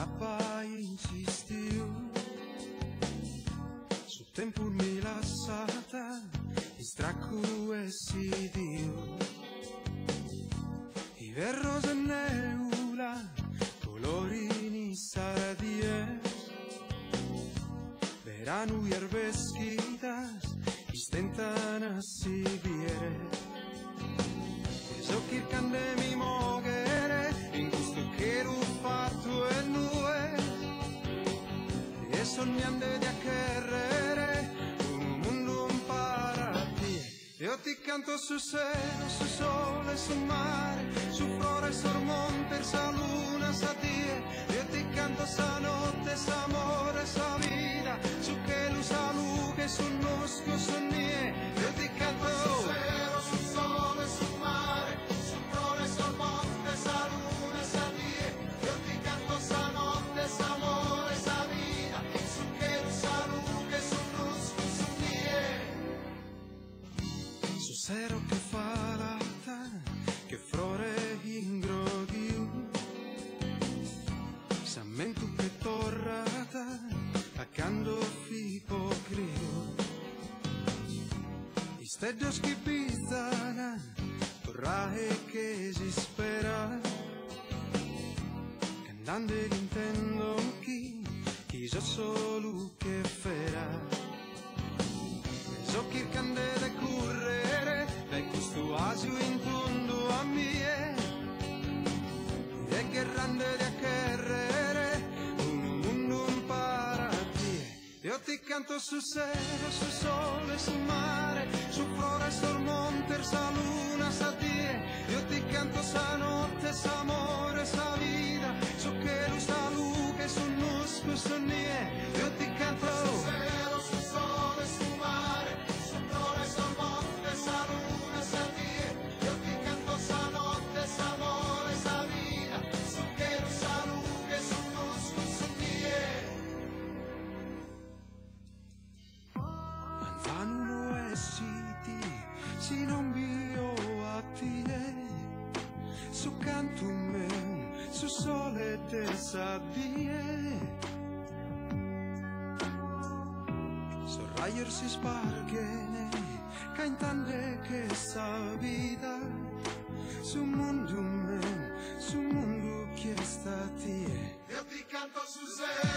Apa insistiu su tempul mi lasata i strachu esidiu i verros neula colorini saradie veranu ierbesquitas istentan a siviere eso kirkan de mi mogere in gusto che fatto e nue e sognando di accherrere un mondo para ti io ti canto su cielo, su sole, su mare su flore, su monte, sa luna, sa die io ti canto sa notte, sa amore, sa vida su che lu sa luce, su nosco, su nie io ti canto su cielo, su sole, su mare su flore, su monte, sa luna, sa die io ti canto sa notte, sa amore, sa vida su che lu sa luce, su nosco, su nie su sero che fa lata che flore ingroghiu sammento che torrata accanto fico crio istedio schipizana torrae che si spera cantando l'intendo chi so solo che fera so che candele correre dai questo asio in tondo a mie e che rande di accherrere un mondo impara a te io ti canto su cielo, su sole, su mare su flore, su monte, sa luna, sa die io ti canto sa notte, sa amore, sa vida su che lu sa luce, su nosco, su nie io ti canto su cielo, su sole, su mare su flore, su monte, sa luna, sa die io ti canto sa notte, sa amore, sa vida su che lu sa luce, su nosco, su nie vanno esiti si non bio a te su canto me su sole te sabie so rayer si spargene cantande che sa vida su mondo me su mondo che sta tie io ti canto su se